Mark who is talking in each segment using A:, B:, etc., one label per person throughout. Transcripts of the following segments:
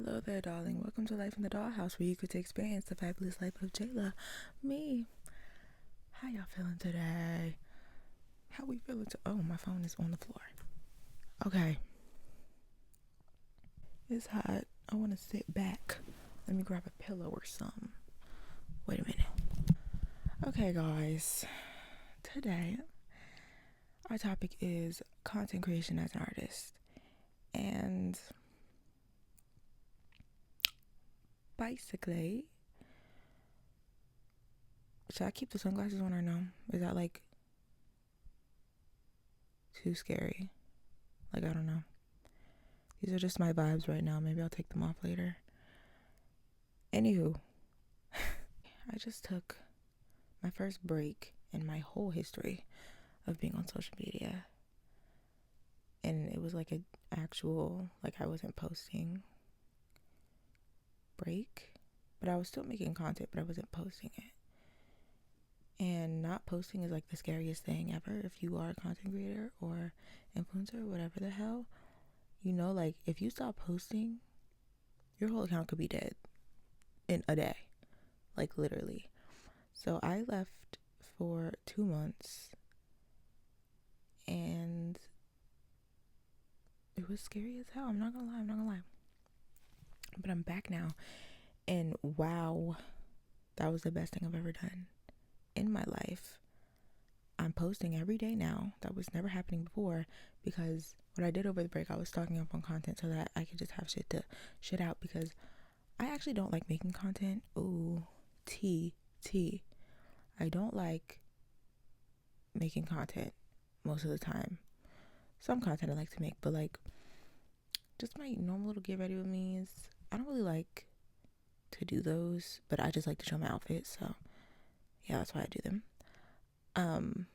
A: Hello there, darling. Welcome to Life in the Dollhouse, where you get to experience the fabulous life of Jayla, me. How y'all feeling today? How we feeling? Oh, my phone is on the floor. Okay. It's hot. I want to sit back. Let me grab a pillow or something. Wait a minute. Okay, guys. Today, our topic is content creation as an artist. And basically, should I keep the sunglasses on or no? Is that like too scary? Like, I don't know. These are just my vibes right now. Maybe I'll take them off later. Anywho, I just took my first break in my whole history of being on social media. And it was like an actual, like I wasn't posting break, but I was still making content, but I wasn't posting it. And not posting is like the scariest thing ever if you are a content creator or influencer or whatever the hell. You know, like if you stop posting, your whole account could be dead in a day. Like literally. So I left for 2 months and it was scary as hell. I'm not gonna lie. But I'm back now, and wow, that was the best thing I've ever done in my life. I'm posting every day now. That was never happening before, because what I did over the break, I was stocking up on content so that I could just have shit out, because I actually don't like making content. Ooh, T. I don't like making content most of the time. Some content I like to make, but like just my normal little get ready with me's, I don't really like to do those, but I just like to show my outfits. So yeah, that's why I do them.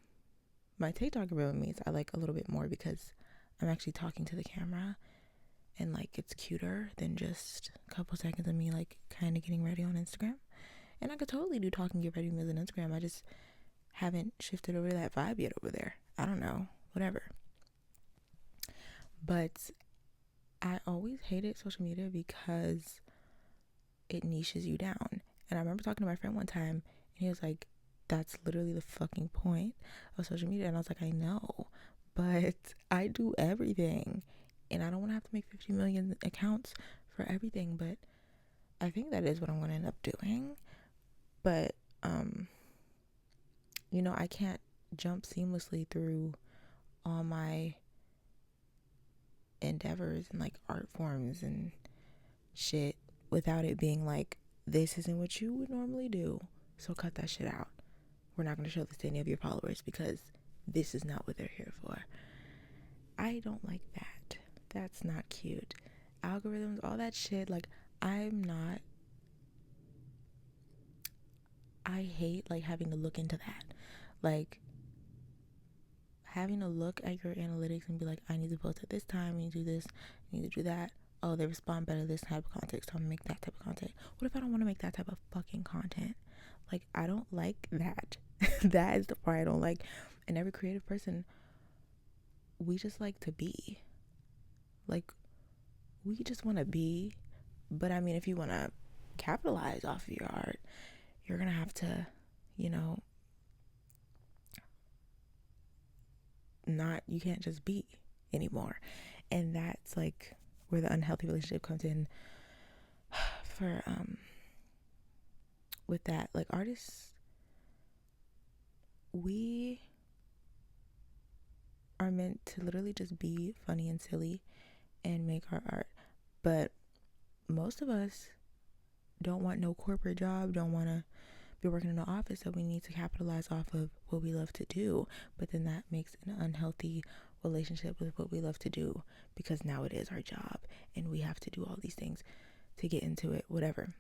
A: My TikTok get ready with me's I like a little bit more because I'm actually talking to the camera, and like it's cuter than just a couple seconds of me like kind of getting ready on Instagram. And I could totally do talking get ready with me on Instagram. I just haven't shifted over to that vibe yet over there. I don't know, whatever. But I always hated social media because it niches you down. And I remember talking to my friend one time, and he was like, that's literally the fucking point of social media. And I was like, I know, but I do everything, and I don't want to have to make 50 million accounts for everything. But I think that is what I'm going to end up doing. But you know, I can't jump seamlessly through all my endeavors and like art forms and shit without it being like, this isn't what you would normally do, so cut that shit out. We're not going to show this to any of your followers because this is not what they're here for. I don't like that. That's not cute. Algorithms, all that shit, like I hate like having to look into that. Like having to look at your analytics and be like, I need to post at this time, I need to do this, I need to do that. Oh, they respond better to this type of content, so I'm gonna make that type of content. What if I don't want to make that type of fucking content? Like, I don't like that. That is the part I don't like. And every creative person, we just like to be. Like, we just want to be. But I mean, if you want to capitalize off of your art, you're gonna have to, you know, you can't just be anymore. And that's like where the unhealthy relationship comes in for with that. Like, artists, we are meant to literally just be funny and silly and make our art. But most of us don't want no corporate job, don't want to be working in an office, so we need to capitalize off of what we love to do. But then that makes an unhealthy relationship with what we love to do, because now it is our job and we have to do all these things to get into it, whatever.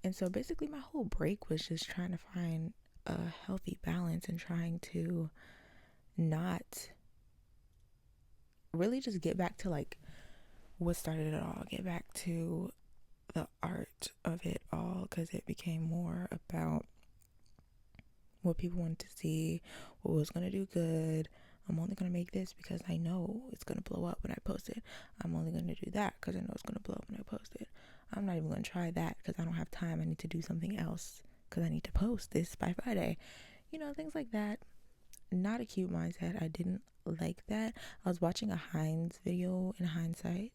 A: And so basically my whole break was just trying to find a healthy balance and trying to not really just get back to like what started it all, get back to the art of it all, because it became more about what people wanted to see, what was going to do good, I'm only going to make this because I know it's going to blow up when I post it. I'm only going to do that because I know it's going to blow up when I post it. I'm not even going to try that because I don't have time. I need to do something else because I need to post this by Friday. You know, things like that. Not a cute mindset. I didn't like that. I was watching a Heinz video in hindsight.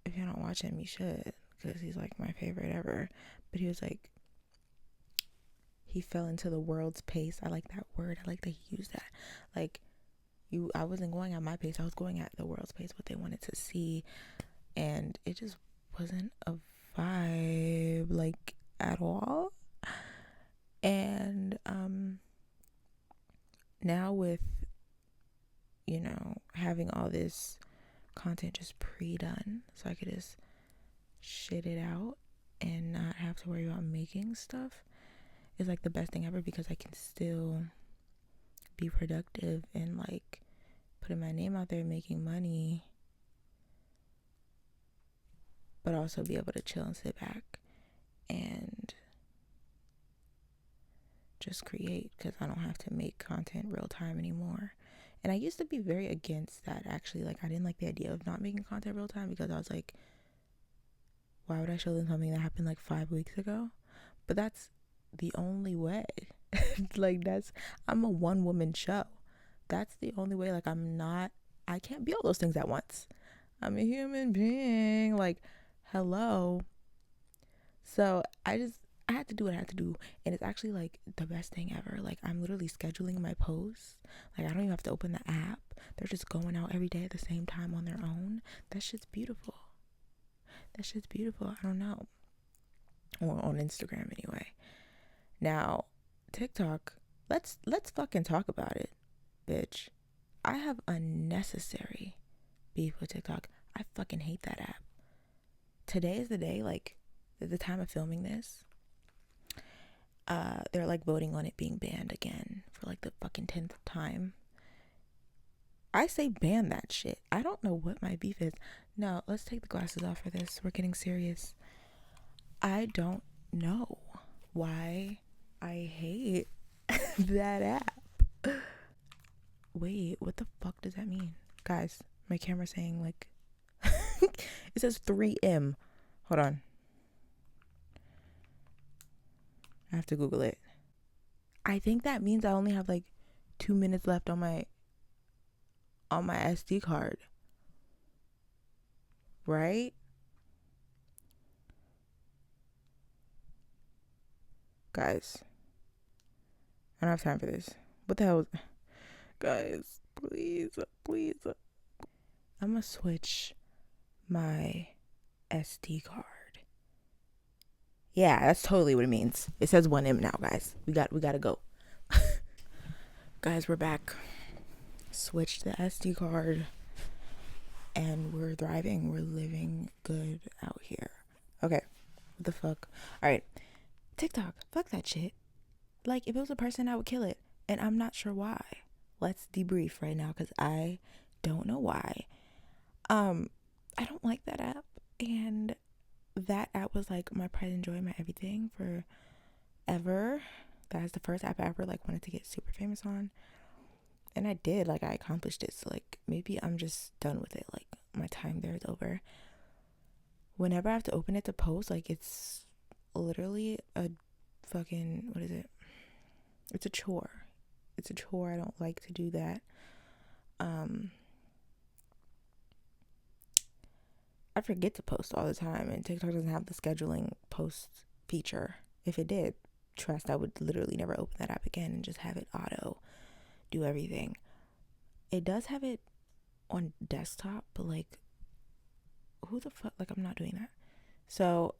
A: If you don't watch him, you should, because he's like my favorite ever. But he was like, he fell into the world's pace. I like that word. I like that he used that. Like, I wasn't going at my pace. I was going at the world's pace, what they wanted to see. And it just wasn't a vibe, like, at all. And now with, you know, having all this content just pre-done, so I could just shit it out and not have to worry about making stuff, is like the best thing ever, because I can still be productive and like putting my name out there, making money, but also be able to chill and sit back and just create, because I don't have to make content real time anymore. And I used to be very against that, actually. Like, I didn't like the idea of not making content real time, because I was like, why would I show them something that happened like 5 weeks ago? But that's the only way. Like, I'm a one-woman show. That's the only way. Like, I can't be all those things at once. I'm a human being. Like, hello. So I had to do what I had to do, and it's actually like the best thing ever. Like, I'm literally scheduling my posts. Like, I don't even have to open the app. They're just going out every day at the same time on their own. That shit's beautiful. I don't know. Or on Instagram anyway. Now, TikTok, let's fucking talk about it, bitch. I have unnecessary beef with TikTok. I fucking hate that app. Today is the day, like, at the time of filming this, they're like voting on it being banned again for like the fucking 10th time. I say ban that shit. I don't know what my beef is. No, let's take the glasses off for this. We're getting serious. I don't know why I hate that app. Wait, what the fuck does that mean? Guys, my camera's saying like it says 3M. Hold on. I have to Google it. I think that means I only have like 2 minutes left on my SD card. Right? Guys, I don't have time for this. What the hell? Guys, please. I'm gonna switch my SD card. Yeah, that's totally what it means. It says 1M now, guys. We gotta go. Guys, we're back. Switched the SD card, and we're thriving. We're living good out here. Okay, what the fuck? All right, TikTok. Fuck that shit. Like, if it was a person, I would kill it, and I'm not sure why. Let's debrief right now, because I don't know why. I don't like that app, and that app was like my pride and joy, my everything forever. That is the first app I ever like wanted to get super famous on, and I did. Like, I accomplished it. So like, maybe I'm just done with it. Like, my time there is over. Whenever I have to open it to post, like, it's literally a fucking, what is it? It's a chore. I don't like to do that. I forget to post all the time, and TikTok doesn't have the scheduling post feature. If it did, trust, I would literally never open that app again and just have it auto do everything. It does have it on desktop, but like, who the fuck? Like, I'm not doing that. So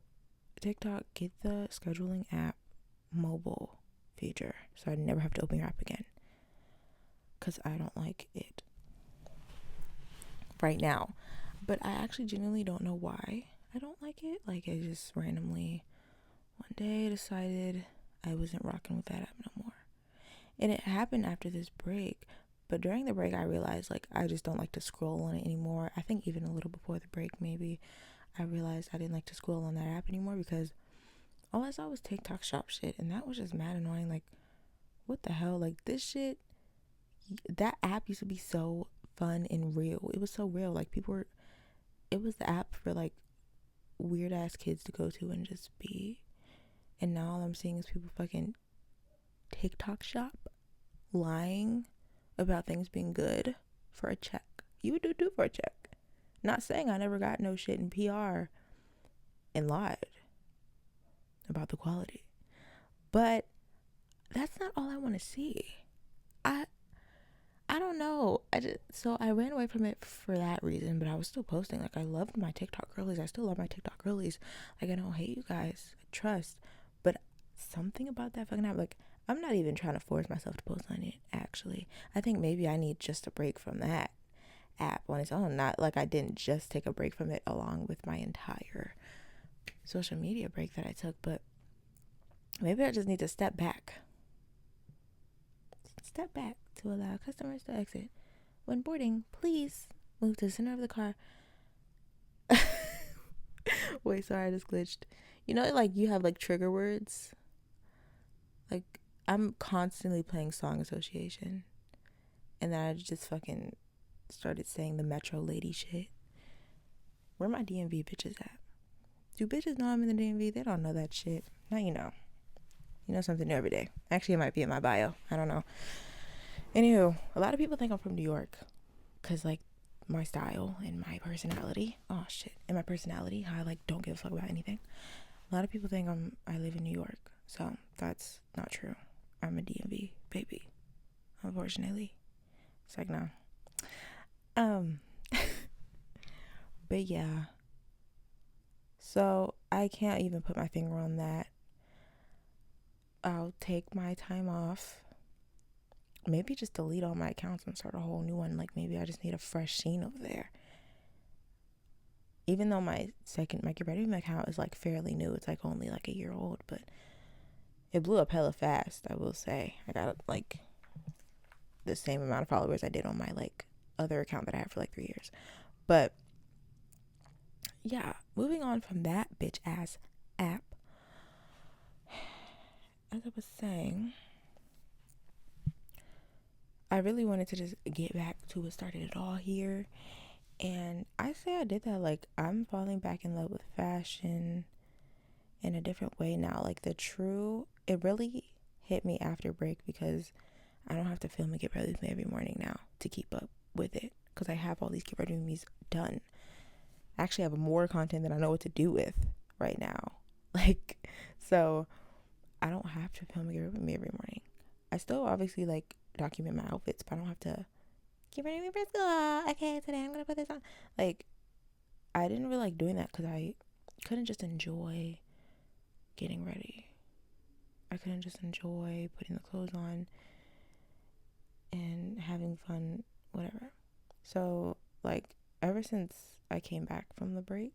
A: TikTok, get the scheduling app mobile feature so I never have to open your app again, because I don't like it right now. But I actually genuinely don't know why I don't like it. Like, I just randomly one day decided I wasn't rocking with that app no more. And it happened after this break. But during the break, I realized, like, I just don't like to scroll on it anymore. I think even a little before the break, maybe, I realized I didn't like to scroll on that app anymore, because all I saw was TikTok shop shit. And that was just mad annoying. Like, what the hell? Like, this shit, That app used to be so fun and real. It was so real. Like people were, it was the app for like weird ass kids to go to and just be. And now all I'm seeing is people fucking TikTok shop, lying about things being good for a check. You would do for a check. Not saying I never got no shit in PR and lied about the quality, but that's not all I want to see. I don't know. So I ran away from it for that reason, but I was still posting. Like, I loved my TikTok girlies. I still love my TikTok girlies. Like, I don't hate you guys. I trust. But something about that fucking app, like, I'm not even trying to force myself to post on it, actually. I think maybe I need just a break from that app on its own. Not like I didn't just take a break from it along with my entire social media break that I took, but maybe I just need to step back to allow customers to exit. When boarding, please move to the center of the car. Wait, sorry, I just glitched. You know, like you have like trigger words. Like I'm constantly playing song association, and then I just fucking started saying the Metro Lady shit. Where my DMV bitches at? Do bitches know I'm in the DMV? They don't know that shit. Now you know. You know something new every day. Actually, it might be in my bio. I don't know. Anywho, a lot of people think I'm from New York because, like, my style and my personality. Oh, shit. And my personality, how I, like, don't give a fuck about anything. A lot of people think I live in New York. So, that's not true. I'm a DMV baby. Unfortunately. It's like, no. But, yeah. So, I can't even put my finger on that. I'll take my time off. Maybe just delete all my accounts and start a whole new one. Like, maybe I just need a fresh scene over there. Even though my Get Ready With Me account is like fairly new. It's like only like a year old, but it blew up hella fast, I will say. I got like the same amount of followers I did on my like other account that I had for like 3 years. But yeah, moving on from that bitch ass app. As I was saying, I really wanted to just get back to what started it all here. And I say I did that. Like, I'm falling back in love with fashion in a different way now. Like, it really hit me after break because I don't have to film and get ready with me every morning now to keep up with it. Because I have all these get ready with me's done. I actually have more content than I know what to do with right now. Like, so I don't have to film and get ready with me every morning. I still obviously like document my outfits, but I don't have to get ready for school. Okay, today I'm gonna put this on. Like, I didn't really like doing that because I couldn't just enjoy getting ready. I couldn't just enjoy putting the clothes on and having fun, whatever. So, like, ever since I came back from the break,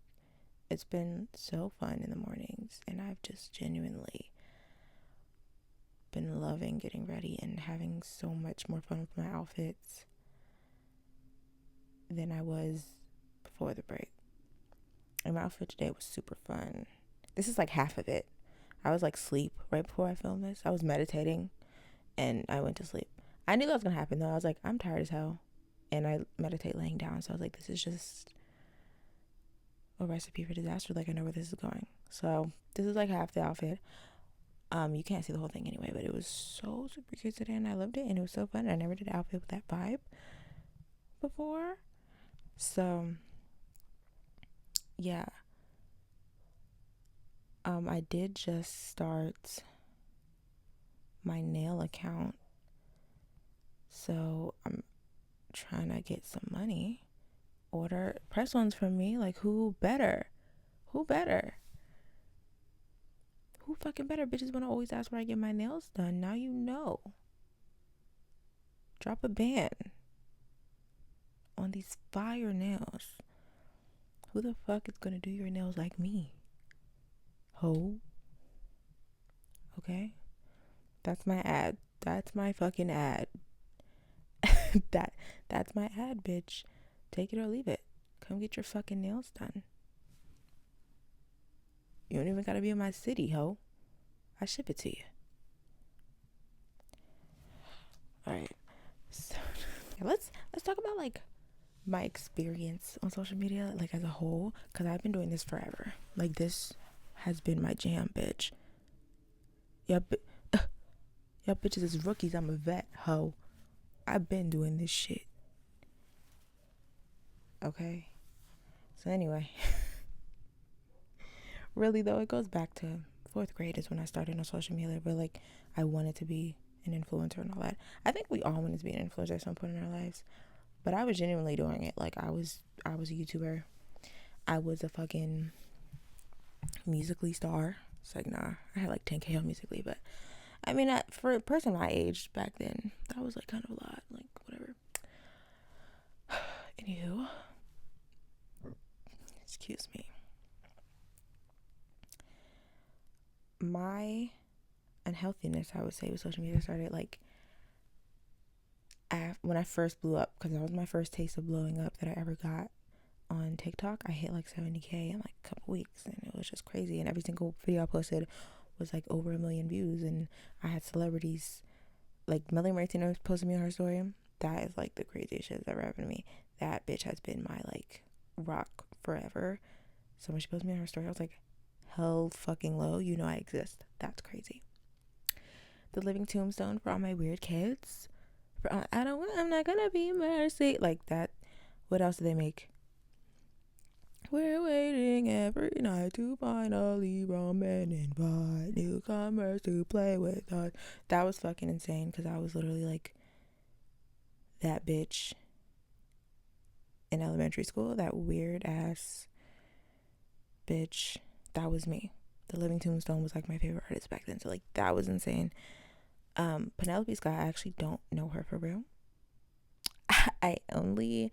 A: it's been so fun in the mornings, and I've just genuinely been loving getting ready and having so much more fun with my outfits than I was before the break. And my outfit today was super fun. This is like half of it. I was like asleep right before I filmed this. I was meditating and I went to sleep. I knew that was gonna happen though. I was like, I'm tired as hell. And I meditate laying down. So I was like, this is just a recipe for disaster. Like, I know where this is going. So this is like half the outfit. You can't see the whole thing anyway, but it was so super cute today and I loved it and it was so fun. I never did an outfit with that vibe before. So yeah. I did just start my nail account. So I'm trying to get some money. Order press ones from me. Like, who better? Who fucking better? Bitches wanna always ask where I get my nails done. Now you know. Drop a ban on these fire nails. Who the fuck is gonna do your nails like me? Ho. Okay? That's my ad. That's my fucking ad. That's my ad, bitch. Take it or leave it. Come get your fucking nails done. You don't even gotta be in my city, ho. I ship it to you. Alright. So let's talk about like my experience on social media, like as a whole, because I've been doing this forever. Like this has been my jam, bitch. Yep, y'all bitches is rookies. I'm a vet, ho. I've been doing this shit. Okay. So anyway, really though, it goes back to fourth grade is when I started on social media. But like, I wanted to be an influencer and all that. I think we all wanted to be an influencer at some point in our lives. But I was genuinely doing it. Like I was a YouTuber. I was a fucking Musically star. It's like, nah, I had like 10K on Musically, but I mean, for a person my age back then, that was like kind of a lot. Like whatever. Anywho, excuse me. My unhealthiness, I would say, with social media started like when I first blew up, because that was my first taste of blowing up that I ever got on TikTok. I hit like 70K in like a couple weeks, and it was just crazy. And every single video I posted was like over 1 million views, and I had celebrities like Melly Martinez posted me on her story. That is like the craziest shit that's ever happened to me. That bitch has been my like rock forever. So when she posted me on her story, I was like, hell fucking low, you know I exist. That's crazy. The living tombstone for all my weird kids. I'm not gonna be mercy. Like that. What else do they make? We're waiting every night to finally rum and invite newcomers to play with us. That was fucking insane, because I was literally like that bitch in elementary school. That weird ass bitch. That was me. The Living Tombstone was like my favorite artist back then. So like that was insane. Penelope Scott, I actually don't know her for real. I only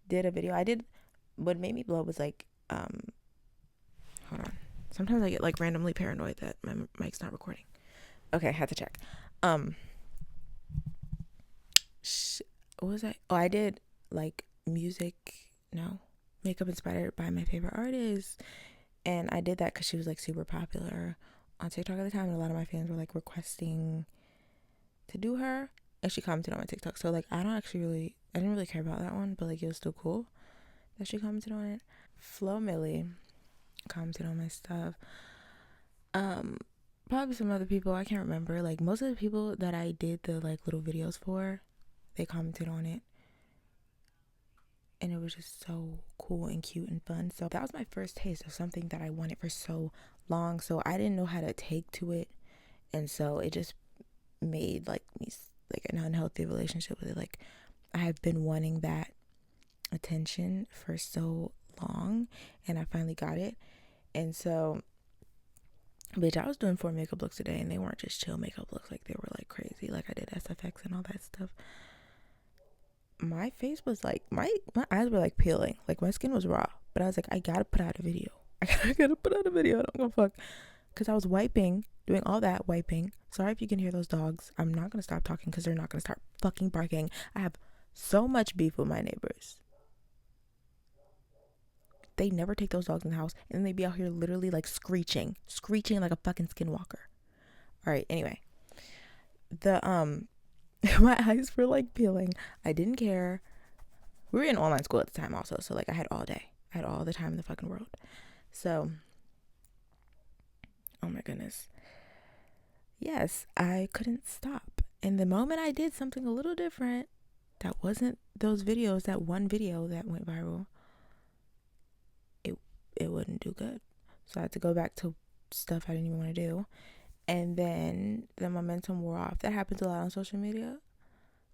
A: did a video. What made me blow was like, hold on. Sometimes I get like randomly paranoid that my mic's not recording. Okay, I had to check. What was I? Oh, I did like makeup inspired by my favorite artist. And I did that because she was like super popular on TikTok at the time. And a lot of my fans were like requesting to do her. And she commented on my TikTok. So like I didn't really care about that one. But like it was still cool that she commented on it. Flo Millie commented on my stuff. Probably some other people, I can't remember. Like most of the people that I did the like little videos for, they commented on it. And it was just so cool and cute and fun. So that was my first taste of something that I wanted for so long. So I didn't know how to take to it. And so it just made like me like an unhealthy relationship with it. Like I have been wanting that attention for so long, and I finally got it. And so bitch, I was doing 4 makeup looks today, and they weren't just chill makeup looks. Like they were like crazy. Like I did SFX and all that stuff. My face was like my eyes were like peeling. Like my skin was raw. But I was like, I gotta put out a video. I gotta put out a video. I don't give a fuck. Because I was wiping, doing all that wiping. Sorry if you can hear those dogs. I'm not gonna stop talking because they're not gonna start fucking barking. I have so much beef with my neighbors. They never take those dogs in the house, and then they be out here literally like screeching like a fucking skinwalker. All right, anyway, the my eyes were like peeling. I didn't care. We were in online school at the time also, so like I had all day. I had all the time in the fucking world. So, oh my goodness. Yes, I couldn't stop. And the moment I did something a little different, that wasn't those videos, that one video that went viral, it wouldn't do good. So I had to go back to stuff I didn't even want to do. And then the momentum wore off. That happens a lot on social media.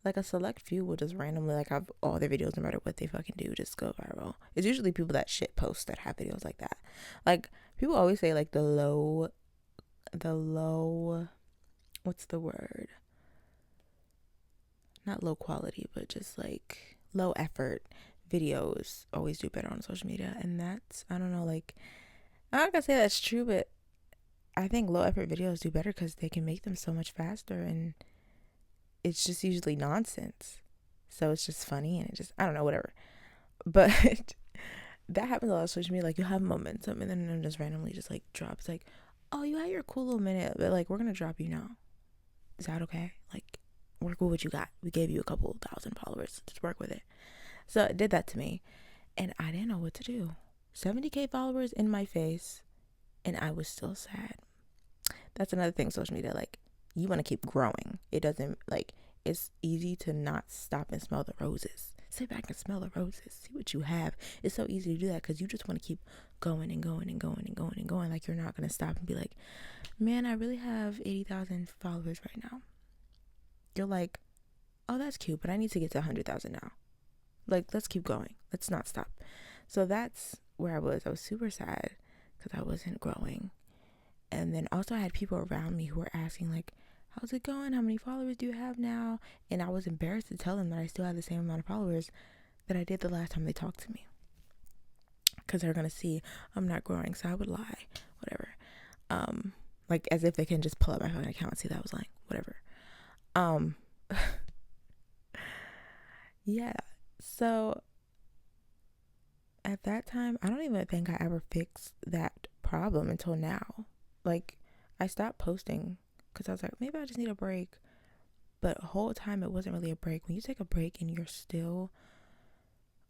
A: Like a select few will just randomly like have all their videos, no matter what they fucking do, just go viral. It's usually people that shit post that have videos like that. Like people always say like the low, what's the word? Not low quality, but just like low effort videos always do better on social media. And that's, I don't know, like I'm not gonna say that's true, but I think low effort videos do better because they can make them so much faster, and it's just usually nonsense. So it's just funny, and it just, I don't know, whatever. But that happens a lot on social media. Like you'll have momentum, and then it just randomly just like drops like, oh, you had your cool little minute, but like we're gonna drop you now. Is that okay? Like work with what you got. We gave you a couple thousand followers. Just work with it. So it did that to me. And I didn't know what to do. 70K followers in my face. And I was still sad. That's another thing, social media. Like, you want to keep growing. It doesn't, like, it's easy to not stop and smell the roses. Sit back and smell the roses. See what you have. It's so easy to do that because you just want to keep going and going and going and going and going. Like, you're not going to stop and be like, man, I really have 80,000 followers right now. You're like, oh, that's cute, but I need to get to 100,000 now. Like, let's keep going. Let's not stop. So that's where I was. I was super sad because I wasn't growing. And then also I had people around me who were asking, like, how's it going? How many followers do you have now? And I was embarrassed to tell them that I still had the same amount of followers that I did the last time they talked to me. Because they're going to see I'm not growing. So I would lie. Whatever. Like, as if they can just pull up my phone account and see that I was lying. Whatever. Yeah. So at that time, I don't even think I ever fixed that problem until now. Like, I stopped posting because I was like, maybe I just need a break. But the whole time it wasn't really a break. When you take a break and you're still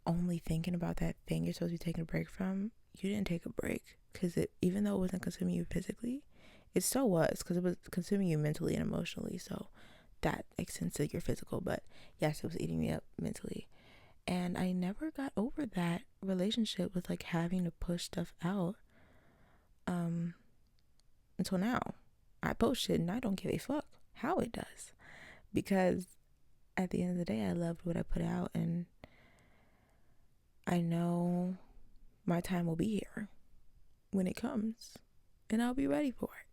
A: only thinking about that thing you're supposed to be taking a break from, you didn't take a break. Because even though it wasn't consuming you physically, it still was, because it was consuming you mentally and emotionally. So that extends to your physical. But yes, it was eating me up mentally. And I never got over that relationship with, like, having to push stuff out until now. I post shit and I don't give a fuck how it does, because at the end of the day, I loved what I put out, and I know my time will be here when it comes, and I'll be ready for it.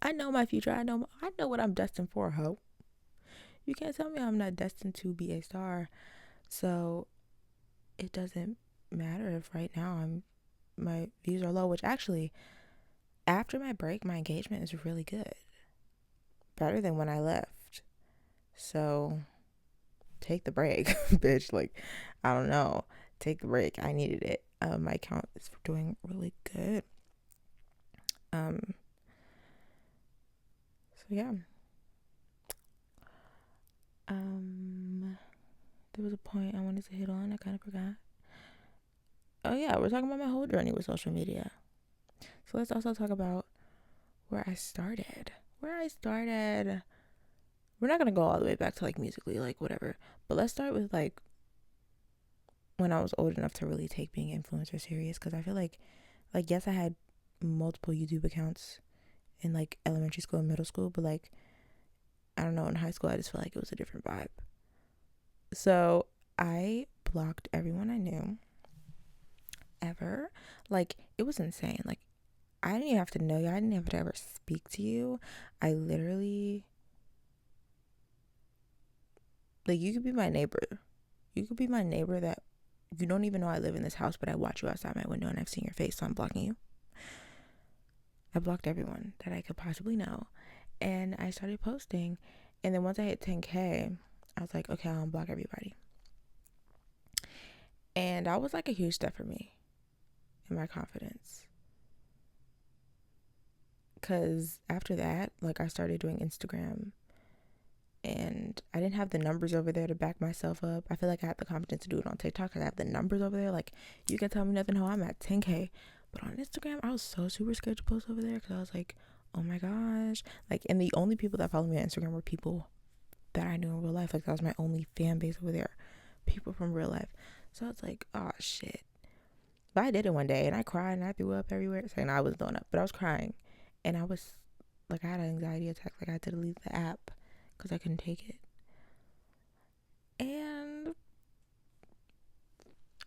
A: I know my future. I know what I'm destined for, ho. You can't tell me I'm not destined to be a star. So it doesn't matter if right now my views are low, which actually, after my break, my engagement is really good. Better than when I left. So take the break, bitch. Like, I don't know. Take the break. I needed it. My account is doing really good. So yeah. There was a point I wanted to hit on. I kind of forgot. Oh yeah, we're talking about my whole journey with social media. So let's also talk about where I started. We're not gonna go all the way back to, like, musically, like, whatever. But let's start with, like, when I was old enough to really take being an influencer serious. Because I feel like, yes, I had multiple YouTube accounts in, like, elementary school and middle school. But, like, I don't know, in high school, I just felt like it was a different vibe. So I blocked everyone I knew ever. Like, it was insane. Like, I didn't even have to know you. I didn't have to ever speak to you. I literally, like, you could be my neighbor. You could be my neighbor that you don't even know I live in this house, but I watch you outside my window and I've seen your face, so I'm blocking you. I blocked everyone that I could possibly know. And I started posting. And then once I hit 10K, I was like, okay, I'll unblock everybody. And that was, like, a huge step for me in my confidence. Because after that, like, I started doing Instagram. And I didn't have the numbers over there to back myself up. I feel like I had the confidence to do it on TikTok because I have the numbers over there. Like, you can tell me nothing, how I'm at 10K. But on Instagram, I was so super scared to post over there because I was like, oh my gosh. Like, and the only people that follow me on Instagram were people that I knew in real life. Like, that was my only fan base over there. People from real life. So I was like, oh shit. But I did it one day and I cried and I threw up everywhere. Saying I was throwing up, but I was crying. And I was, like, I had an anxiety attack. Like, I had to delete the app because I couldn't take it. And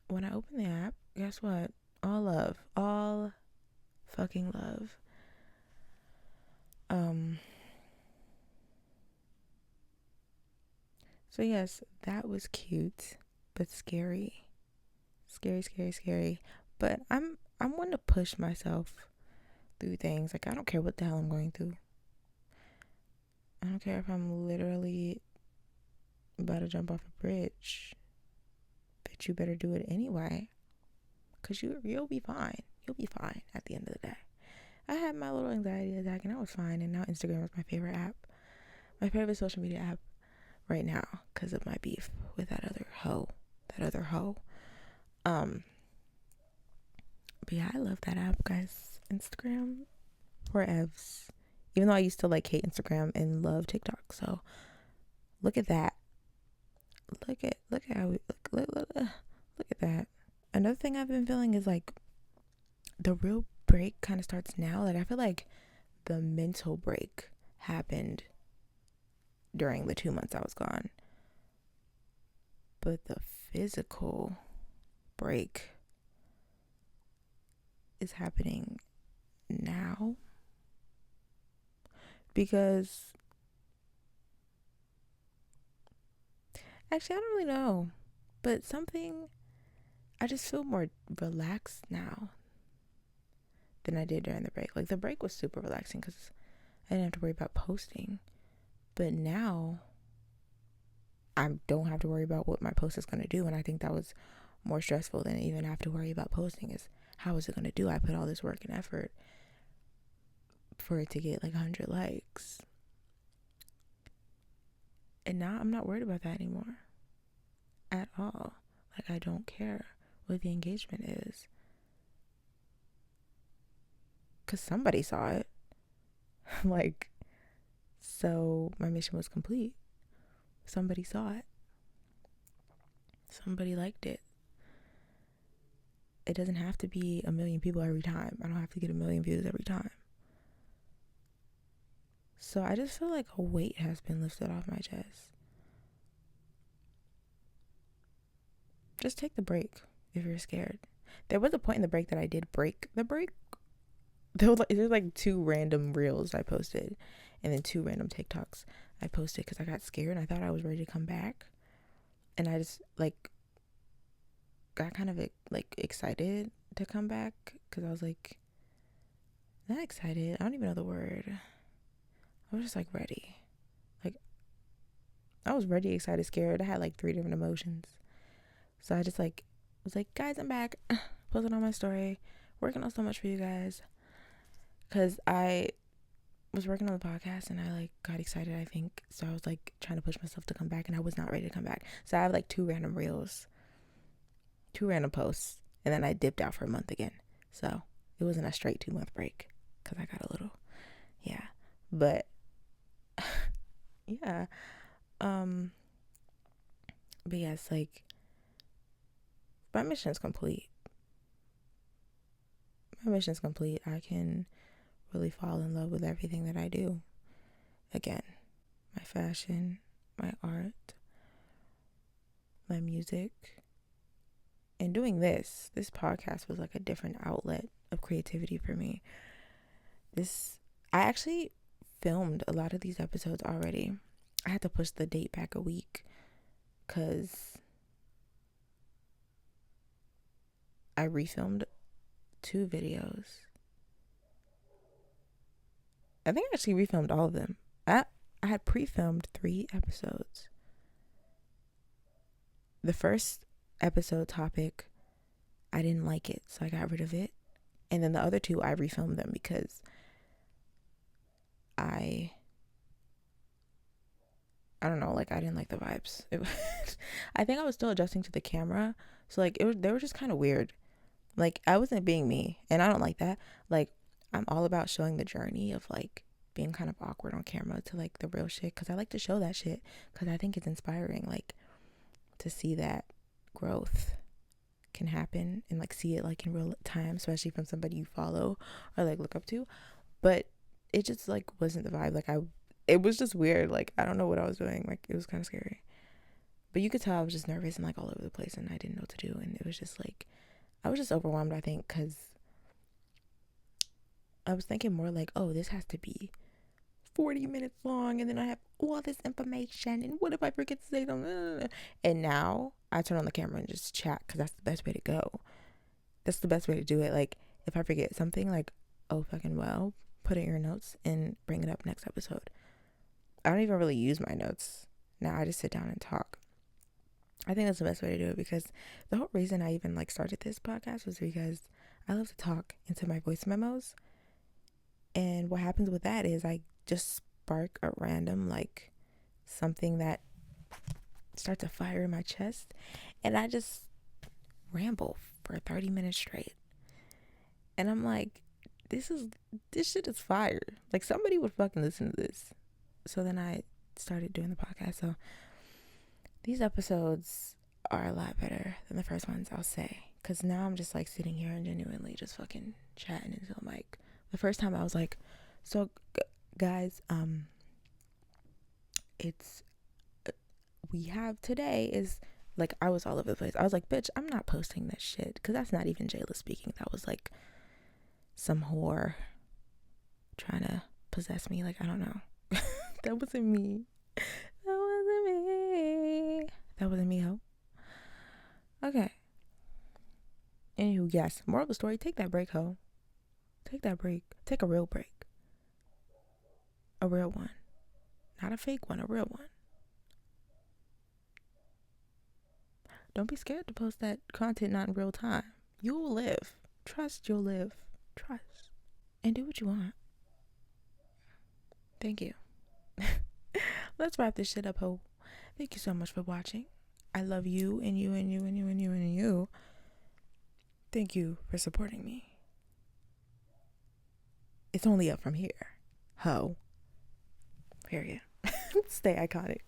A: when I opened the app, guess what? All love. All fucking love. So yes, that was cute, but scary. Scary. But I'm one to push myself through things. Like, I don't care what the hell I'm going through. I don't care if I'm literally about to jump off a bridge. Bitch, you better do it anyway. Because you'll be fine. You'll be fine at the end of the day. I had my little anxiety attack and I was fine. And now Instagram is my favorite app. My favorite social media app right now, because of my beef with that other hoe. But yeah, I love that app, guys. Instagram for evs. Even though I used to like hate Instagram and love TikTok, so look at that. Look at how we look at that. Another thing I've been feeling is like the real break kind of starts now. Like I feel like the mental break happened during the 2 months I was gone, but the physical break is happening now, because actually I don't really know, but I just feel more relaxed now than I did during the break. Like the break was super relaxing because I didn't have to worry about posting, but now I don't have to worry about what my post is going to do, and I think that was more stressful than even have to worry about posting. Is how is it going to do? I put all this work and effort for it to get like 100 likes, and now I'm not worried about that anymore at all. Like I don't care what the engagement is, because somebody saw it. Like, so my mission was complete. Somebody saw it, somebody liked it. It doesn't have to be a million people every time. I don't have to get a million views every time. So I just feel like a weight has been lifted off my chest. Just take the break if you're scared. There was a point in the break that I did break the break. There's like 2 random reels I posted, and then 2 random TikToks I posted because I got scared and I thought I was ready to come back, and I just like got kind of like excited to come back because I was like, not excited, I don't even know the word. I was just like ready. Like I was ready, excited, scared. I had like 3 different emotions. So I just like was like, guys, I'm back. Posting on my story, working on so much for you guys, because I was working on the podcast and I like got excited, I think. So I was like trying to push myself to come back, and I was not ready to come back. So I have like 2 random reels, 2 random posts, and then I dipped out for a month again. So it wasn't a straight 2-month break because I got a little, yeah. But yeah, but yes, like my mission's complete. I can really fall in love with everything that I do again. My fashion, my art, my music. And doing this podcast was like a different outlet of creativity for me. I actually filmed a lot of these episodes already. I had to push the date back a week because I refilmed 2 videos. I think I actually refilmed all of them. I had pre-filmed 3 episodes. The first episode topic, I didn't like it, so I got rid of it. And then the other 2, I refilmed them because I don't know, like I didn't like the vibes. I think I was still adjusting to the camera, so like they were just kind of weird. Like I wasn't being me, and I don't like that. Like I'm all about showing the journey of like being kind of awkward on camera to like the real shit, because I like to show that shit because I think it's inspiring, like to see that growth can happen and like see it like in real time, especially from somebody you follow or like look up to. But it just like wasn't the vibe. Like it was just weird. Like I don't know what I was doing. Like it was kind of scary, but you could tell I was just nervous and like all over the place, and I didn't know what to do. And it was just like I was just overwhelmed, I think, because I was thinking more like, oh, this has to be 40 minutes long, and then I have all this information, and what if I forget to say something? And now I turn on the camera and just chat, because that's the best way to go. That's the best way to do it. Like if I forget something, like, oh fucking well, put it in your notes and bring it up next episode. I don't even really use my notes now. I just sit down and talk. I think that's the best way to do it, because the whole reason I even like started this podcast was because I love to talk into my voice memos. And what happens with that is I just spark a random like something that starts a fire in my chest, and I just ramble for 30 minutes straight. And I'm like, this shit is fire. Like, somebody would fucking listen to this. So then I started doing the podcast. So these episodes are a lot better than the first ones, I'll say, because now I'm just like sitting here and genuinely just fucking chatting into a mic. The first time I was like, so guys, it's we have today is like, I was all over the place. I was like, bitch, I'm not posting this shit, because that's not even Jayla speaking. That was like some whore trying to possess me. Like, I don't know. That wasn't me. That wasn't me, ho. Okay. Anywho, yes. Moral of the story, take that break, ho. Take that break. Take a real break. A real one. Not a fake one, a real one. Don't be scared to post that content not in real time. You will live. Trust you'll live. Trust. And do what you want. Thank you. Let's wrap this shit up, ho. Thank you so much for watching. I love you and you and you and you and you and you. Thank you for supporting me. It's only up from here. Ho. Period. Stay iconic.